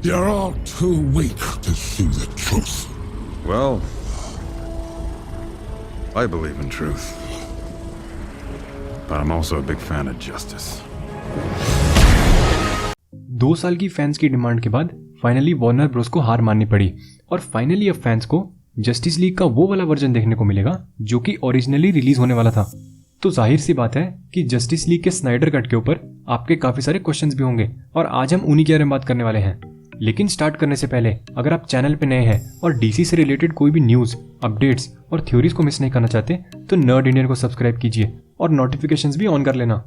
You're all too weak to see the truth. Well, I believe in truth. But I'm also a big fan of justice. 2 साल की fans की demand के बाद finally Warner Bros को हार माननी पड़ी और फाइनली अब फैंस को जस्टिस लीग का वो वाला वर्जन देखने को मिलेगा जो कि ओरिजिनली रिलीज होने वाला था। तो जाहिर सी बात है कि जस्टिस लीग के स्नाइडर कट के ऊपर आपके काफी सारे क्वेश्चंस भी होंगे और आज हम उन्हीं के बारे में बात करने वाले हैं। लेकिन स्टार्ट करने से पहले अगर आप चैनल पे नए हैं और डीसी से रिलेटेड कोई भी न्यूज, अपडेट्स और थ्योरीज को मिस नहीं करना चाहते तो नर्ड इंडियन को सब्सक्राइब कीजिए और नोटिफिकेशंस भी ऑन कर लेना।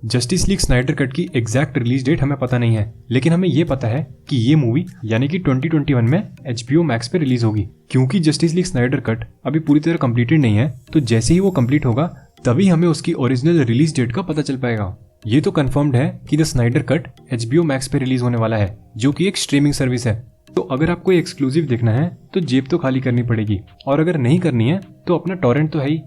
जस्टिस लीग स्नाइडर कट की एग्जैक्ट रिलीज डेट हमें पता नहीं है, लेकिन हमें यह पता है कि ये मूवी यानी कि 2021 में HBO मैक्स पे रिलीज होगी। क्योंकि जस्टिस लीग स्नाइडर कट अभी पूरी तरह कंप्लीटेड नहीं है, तो जैसे ही वो कंप्लीट होगा तभी हमें उसकी ओरिजिनल रिलीज डेट का पता चल पाएगा। ये तो कंफर्म्ड है कि the Snyder cut HBO max पे रिलीज होने वाला है, जो कि एक स्ट्रीमिंग सर्विस है। तो अगर आपको एक्सक्लूसिव देखना है तो जेब तो खाली करनी पड़ेगी, और अगर नहीं करनी है तो अपना टॉरेंट तो है ही।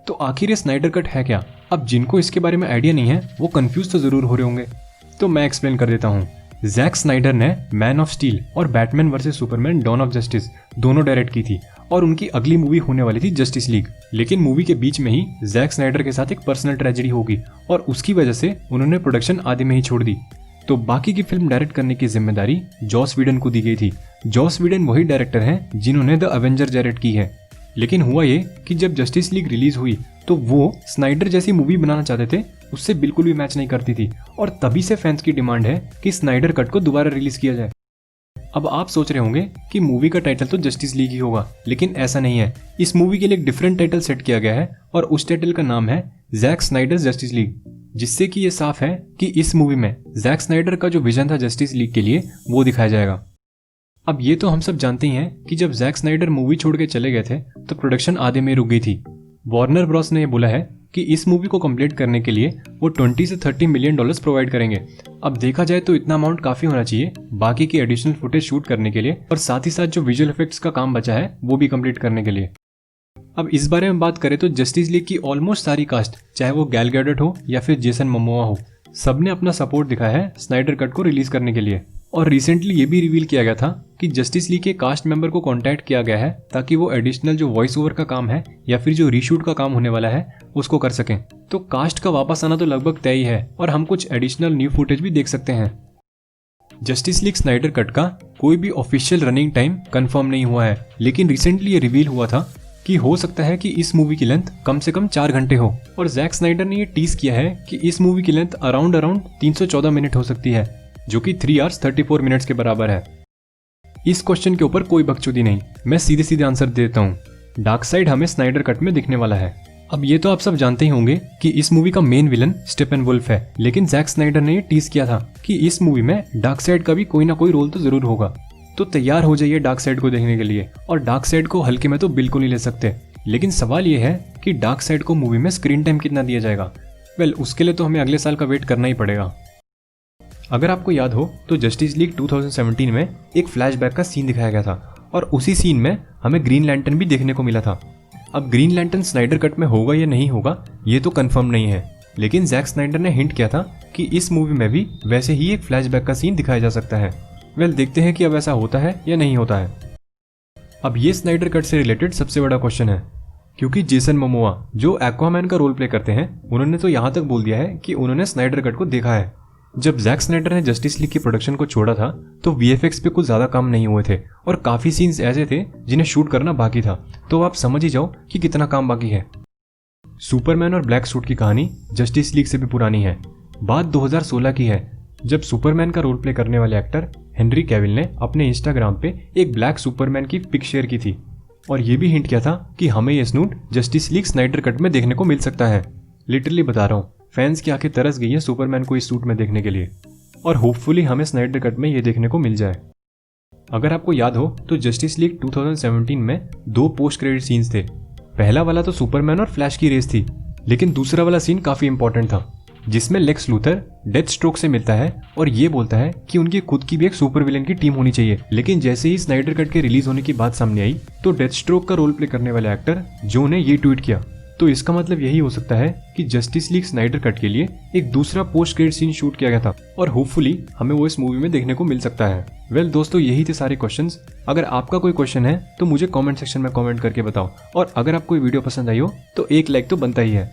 तो आखिर ये स्नाइडर कट है क्या? अब जिनको इसके बारे में आइडिया नहीं है वो कंफ्यूज तो जरूर हो रहे होंगे, तो मैं एक्सप्लेन कर देता हूँ। जैक स्नाइडर ने मैन ऑफ स्टील और Batman versus Superman Dawn of Justice दोनों डायरेक्ट की थी और उनकी अगली मूवी होने वाली थी जस्टिस लीग। लेकिन मूवी के बीच में ही जैक स्नाइडर के साथ एक पर्सनल ट्रेजेडी होगी और उसकी वजह से उन्होंने प्रोडक्शन आधे में ही छोड़ दी। तो बाकी की फिल्म डायरेक्ट करने की जिम्मेदारी जॉस व्हीडन को दी गई थी। जॉस व्हीडन वही डायरेक्टर हैं जिन्होंने द एवेंजर डायरेक्ट की है। लेकिन हुआ ये कि जब जस्टिस लीग रिलीज हुई तो वो स्नाइडर जैसी मूवी बनाना चाहते थे, उससे बिल्कुल भी मैच नहीं करती थी और तभी से फैंस की डिमांड है कि स्नाइडर कट को दोबारा रिलीज किया जाए। अब आप सोच रहे होंगे कि मूवी का टाइटल तो जस्टिस लीग ही होगा, लेकिन ऐसा नहीं है। इस मूवी के लिए एक डिफरेंट टाइटल सेट किया गया है और उस टाइटल का नाम है जैक स्नाइडर जस्टिस लीग, जिससे कि ये साफ है कि इस मूवी में जैक स्नाइडर का जो विजन था जस्टिस लीग के लिए वो दिखाया जाएगा। अब ये तो हम सब जानते ही हैं कि जब जैक स्नाइडर मूवी छोड़ के चले गए थे तो प्रोडक्शन आधे में रुक गई थी। वार्नर ब्रॉस ने यह बोला है कि इस मूवी को कंप्लीट करने के लिए वो 20 से 30 मिलियन डॉलर्स प्रोवाइड करेंगे। अब देखा जाए तो इतना अमाउंट काफी होना चाहिए बाकी की एडिशनल फुटेज शूट करने के लिए और साथ ही साथ जो विजुअल इफेक्ट्स का काम बचा है वो भी कंप्लीट करने के लिए। अब इस बारे में बात करें तो जस्टिस लीग की ऑलमोस्ट सारी कास्ट, चाहे वो गैल गैडोट हो या फिर जेसन मोमोआ हो, सबने अपना सपोर्ट दिखाया है स्नाइडर कट को रिलीज करने के लिए। और रिसेंटली ये भी रिवील किया गया था कि जस्टिस लीग के कास्ट मेंबर को कांटेक्ट किया गया है ताकि वो एडिशनल जो वॉइस ओवर का काम है या फिर जो रीशूट का काम होने वाला है उसको कर सकें। तो कास्ट का वापस आना तो लगभग तय ही है और हम कुछ एडिशनल न्यू फुटेज भी देख सकते हैं। जस्टिस लीग स्नाइडर कट का कोई भी ऑफिशियल रनिंग टाइम कंफर्म नहीं हुआ है, लेकिन रिसेंटली ये रिवील हुआ था कि हो सकता है कि इस मूवी की लेंथ कम से कम 4 घंटे हो। और जैक स्नाइडर ने ये टीज किया है कि इस मूवी की लेंथ अराउंड 314 मिनट हो सकती है, जो कि 3 hours 34 minutes के बराबर है। इस क्वेश्चन के ऊपर कोई बकचोदी नहीं, मैं सीधे सीधे आंसर देता हूँ। डार्क साइड हमें स्नाइडर कट में दिखने वाला है। अब ये तो आप सब जानते ही होंगे कि इस मूवी का मेन विलन स्टेपनवुल्फ है, लेकिन जैक स्नाइडर ने ये टीज किया था कि इस मूवी में डार्क साइड का भी कोई ना कोई रोल तो जरूर होगा। तो तैयार हो जाइए डार्क साइड को देखने के लिए। और डार्क साइड को हल्के में तो बिल्कुल नहीं ले सकते, लेकिन सवाल ये है कि डार्क साइड को मूवी में स्क्रीन टाइम कितना दिया जाएगा। वेल, उसके लिए तो हमें अगले साल का वेट करना ही पड़ेगा। अगर आपको याद हो तो जस्टिस लीग 2017 में एक फ्लैशबैक का सीन दिखाया गया था और उसी सीन में हमें ग्रीन लैंटर्न भी देखने को मिला था। अब ग्रीन लैंटर्न स्नाइडर कट में होगा या नहीं होगा ये तो कंफर्म नहीं है, लेकिन जैक स्नाइडर ने हिंट किया था कि इस मूवी में भी वैसे ही एक फ्लैशबैक का सीन दिखाया जा सकता है। वेल, देखते हैं कि अब ऐसा होता है या नहीं होता है। अब ये स्नाइडर कट से रिलेटेड सबसे बड़ा क्वेश्चन है, क्योंकि जेसन मोमोआ जो एक्वामैन का रोल प्ले करते हैं उन्होंने तो यहाँ तक बोल दिया है कि उन्होंने स्नाइडर कट को देखा है। जब जैक स्नाइडर ने जस्टिस लीग की प्रोडक्शन को छोड़ा था तो VFX पे कुछ ज्यादा काम नहीं हुए थे और काफी सीन्स ऐसे थे जिन्हें शूट करना बाकी था। तो आप समझ ही जाओ कि कितना काम बाकी है। सुपरमैन और ब्लैक सूट की कहानी जस्टिस लीग से भी पुरानी है। बात 2016 की है, जब सुपरमैन का रोल प्ले करने वाले एक्टर हेनरी कैविल ने अपने इंस्टाग्राम पे एक ब्लैक सुपरमैन की पिक शेयर की थी और ये भी हिंट किया था कि हमें ये स्नूट जस्टिस लीग स्नाइडर कट में देखने को मिल सकता है। लिटरली बता रहा हूँ, फैंस की आंखें तरस गई हैं सुपरमैन को इस सूट में देखने के लिए और होपफुली हमें स्नाइडर कट में ये देखने को मिल जाए। अगर आपको याद हो तो जस्टिस लीग 2017 में 2 पोस्ट क्रेडिट सीन्स थे। पहला वाला तो सुपरमैन और फ्लैश की रेस थी, लेकिन दूसरा वाला सीन काफी इंपॉर्टेंट था जिसमें लेक्स लूथर डेथ स्ट्रोक से मिलता है और ये बोलता है कि उनकी खुद की भी एक सुपर विलन की टीम होनी चाहिए। लेकिन जैसे ही स्नाइडर कट के रिलीज होने की बात सामने आई तो डेथ स्ट्रोक का रोल प्ले करने वाले एक्टर जो ने ये ट्वीट किया तो इसका मतलब यही हो सकता है कि जस्टिस लीग स्नाइडर कट के लिए एक दूसरा पोस्ट क्रेडिट सीन शूट किया गया था और होपफुली हमें वो इस मूवी में देखने को मिल सकता है। वेल दोस्तों, यही थे सारे क्वेश्चंस। अगर आपका कोई क्वेश्चन है तो मुझे कमेंट सेक्शन में कमेंट करके बताओ, और अगर आपको ये वीडियो पसंद आई हो तो एक लाइक तो बनता ही है।